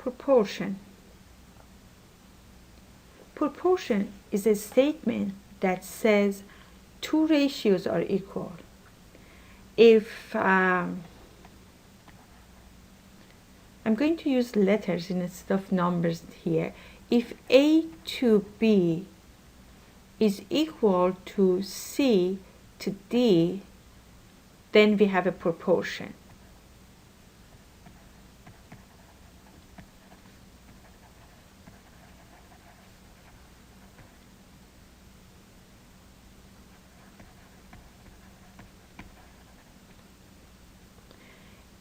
Proportion. Proportion is a statement that says two ratios are equal. If I'm going to use letters instead of numbers here. If A to B is equal to C to D, then we have a proportion.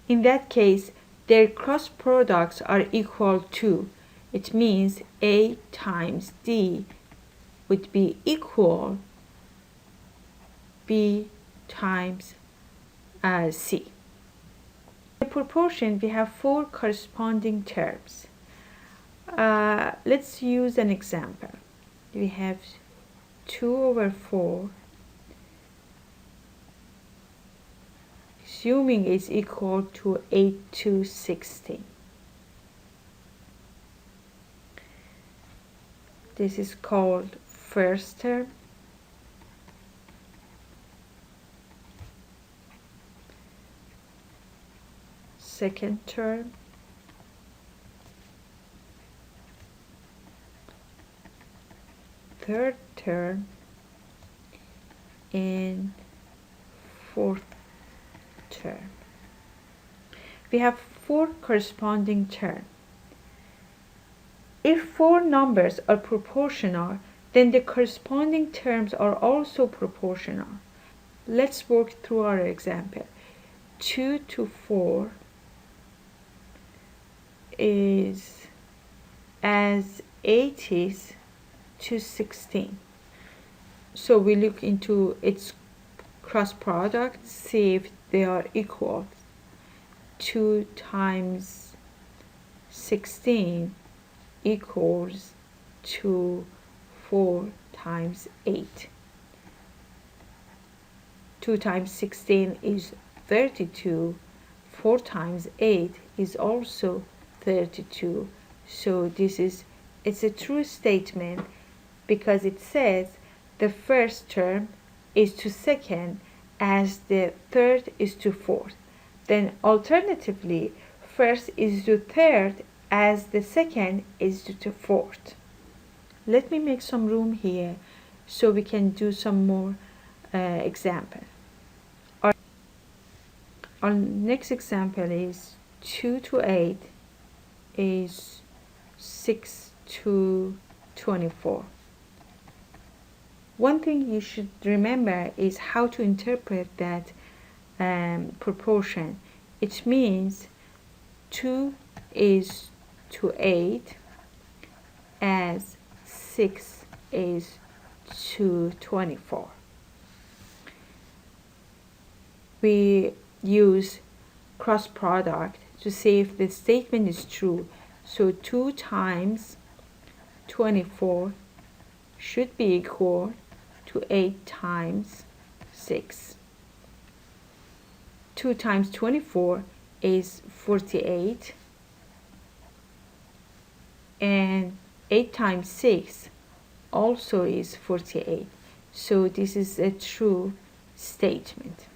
In that case, their cross products are equal to, it means A times D would be equal B times C. In proportion, we have four corresponding terms. Let's use an example. We have 2/4 assuming is equal to 8/16. This is called first term. Second term. Third term. And fourth term. We have four corresponding terms. If four numbers are proportional, then the corresponding terms are also proportional. Let's work through our example. 2 to 4 is as 8 is to 16. So we look into its cross product, see if they are equal. 2 times 16 equals to 4 times 8. 2 times 16 is 32. 4 times 8 is also 32. So it's a true statement because it says the first term is to second as the third is to fourth. Then alternatively, first is to third as the second is to fourth. Let me make some room here so we can do some more example. Our next example is 2 to 8 is 6 to 24. One thing you should remember is how to interpret that proportion. It means 2 is to 8 as 6 is to 24. We use cross product to see if the statement is true. So 2 times 24 should be equal to 8 times 6. 2 times 24 is 48, and 8 times 6 also is 48. So this is a true statement.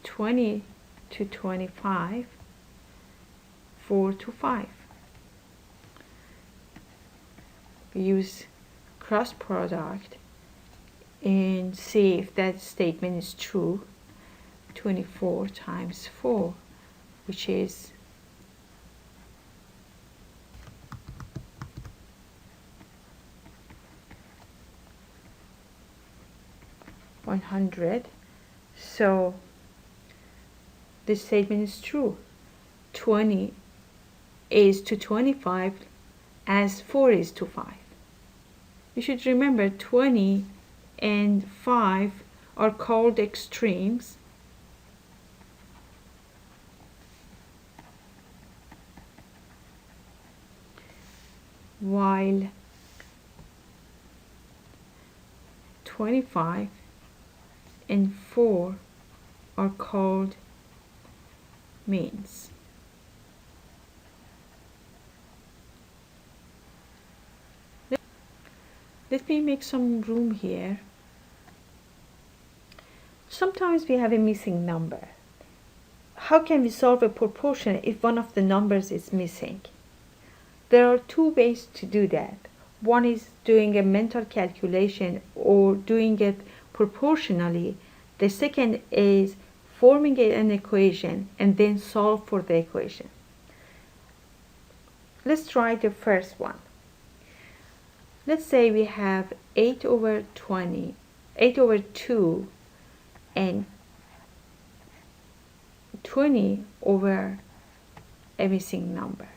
20 to 25, 4 to 5. We use cross product and see if that statement is true. 24 times 4, which is 100. So this statement is true. 20 is to 25 as 4 is to 5. You should remember 20 and 5 are called extremes. While 25 and 4 are called means. Let me make some room here. Sometimes we have a missing number. How can we solve a proportion if one of the numbers is missing? There are two ways to do that. One is doing a mental calculation or doing it proportionally. The second is forming an equation and then solve for the equation. Let's try the first one. Let's say we have 8 over 20, 8 over 2 and 20 over a missing number.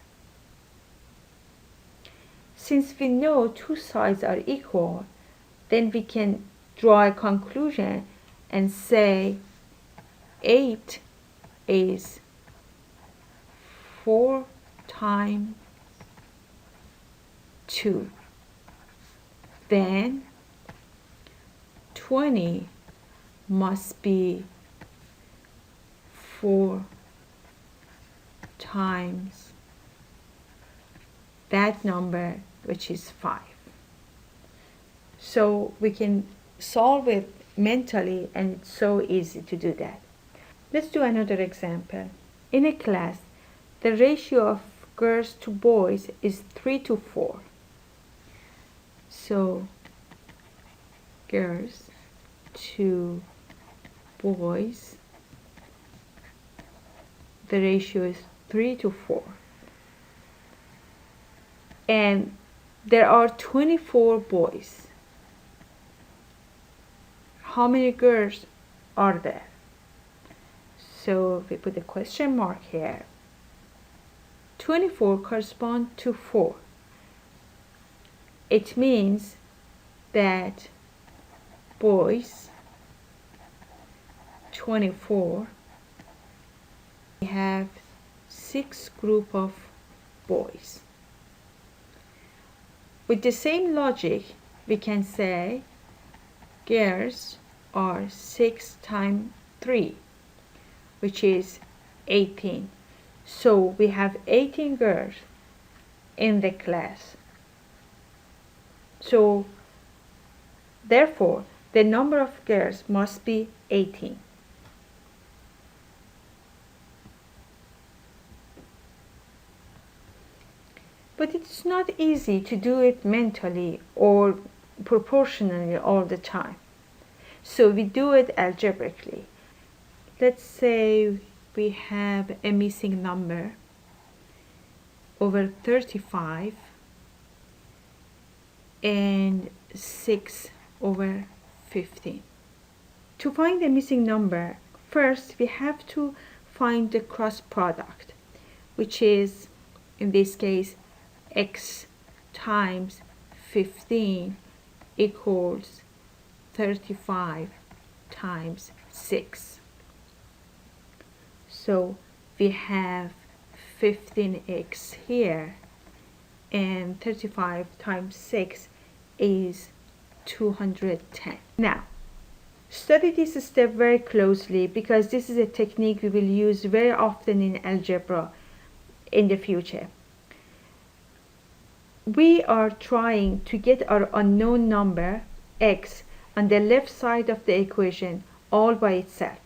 Since we know two sides are equal, then we can draw a conclusion and say 8 is 4 times 2. Then 20 must be 4 times that number, which is 5. So we can solve it mentally, and it's so easy to do that. Let's do another example. In a class, the ratio of girls to boys is 3 to 4. So girls to boys, the ratio is 3 to 4. And there are 24 boys. How many girls are there? So we put a question mark here. 24 corresponds to 4. It means that boys 24, we have 6 group of boys. With the same logic, we can say girls are 6 times 3, which is 18. So we have 18 girls in the class. So therefore, the number of girls must be 18. But it's not easy to do it mentally or proportionally all the time. So we do it algebraically. Let's say we have a missing number over 35 and 6 over 15. To find the missing number, first we have to find the cross product, which is in this case x times 15 equals 35 times 6. So we have 15x here, and 35 times 6 is 210. Now, study this step very closely because this is a technique we will use very often in algebra in the future. We are trying to get our unknown number x on the left side of the equation all by itself.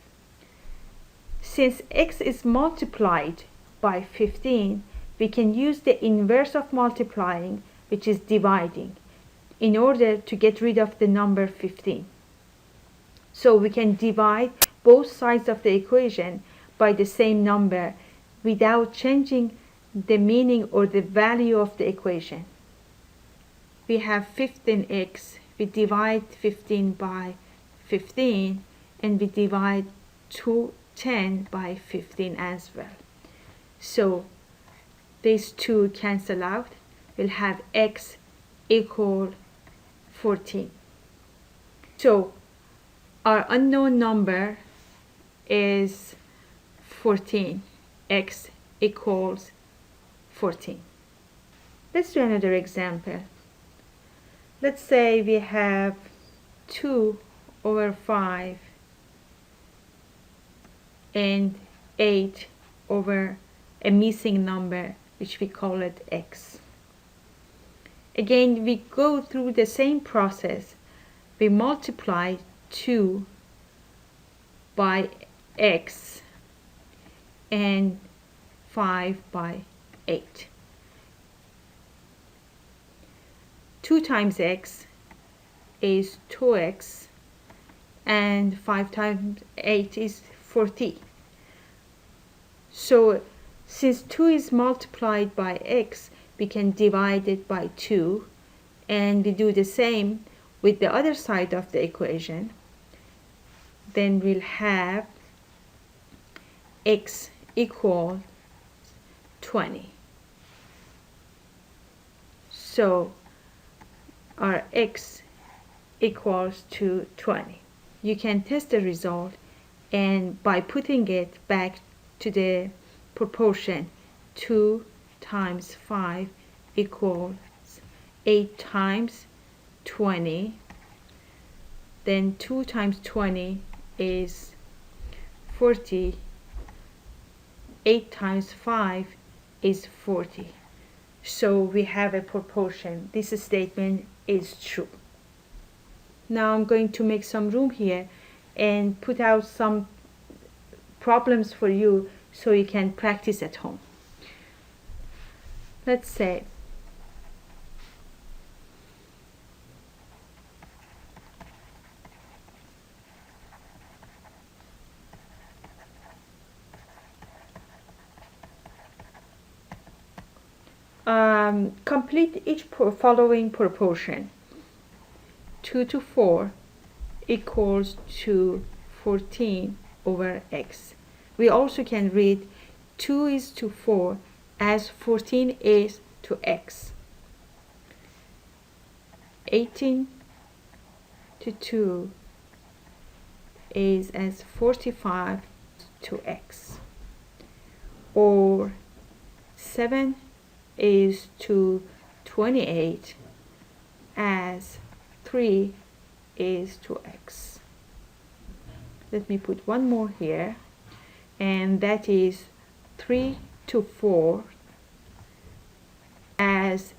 Since x is multiplied by 15, we can use the inverse of multiplying, which is dividing, in order to get rid of the number 15. So we can divide both sides of the equation by the same number without changing the meaning or the value of the equation. We have 15x, we divide 15 by 15, and we divide 210 by 15 as well. So these two cancel out. We'll have x equal 14. So our unknown number is 14. X equals 14. Let's do another example. Let's say we have 2 over 5 and 8 over a missing number, which we call it x. Again, we go through the same process. We multiply 2 by x and 5 by 8. 2 times x is 2x, and 5 times 8 is 40. So since 2 is multiplied by x, we can divide it by 2, and we do the same with the other side of the equation. Then we'll have x equals 20. So our x equals to 20. You can test the result, and by putting it back to the proportion, 2 times 5 equals 8 times 20. Then 2 times 20 is 40. 8 times 5 is 40. So we have a proportion. This statement is true. Now I'm going to make some room here and put out some problems for you so you can practice at home. Let's say complete each following proportion. 2 to 4 equals to 14 over x. We also can read 2 is to 4 as 14 is to x. 18 to 2 is as 45 to x. Or 7 is to 28 as 3 is to x. Let me put one more here, and that is 3 to 4 as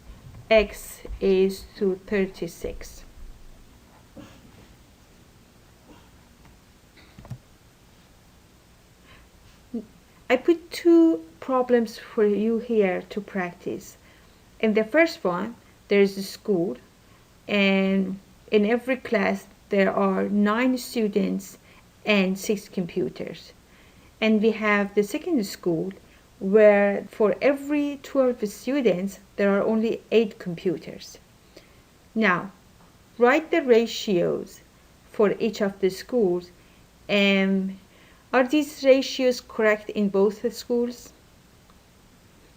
x is to 36. I put 2 problems for you here to practice. In the first one, there's a school, and in every class there are 9 students and 6 computers. And we have the second school where for every 12 students there are only 8 computers. Now, write the ratios for each of the schools, and are these ratios correct in both the schools?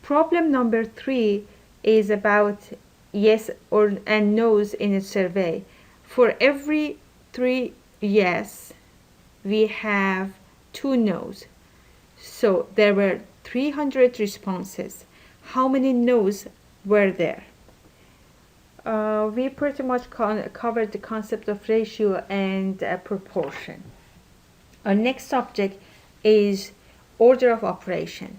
Problem number 3 is about yes or and no's in a survey. For every 3 yes, we have 2 no's. So there were 300 responses. How many no's were there? We pretty much covered the concept of ratio and proportion. Our next subject is order of operation.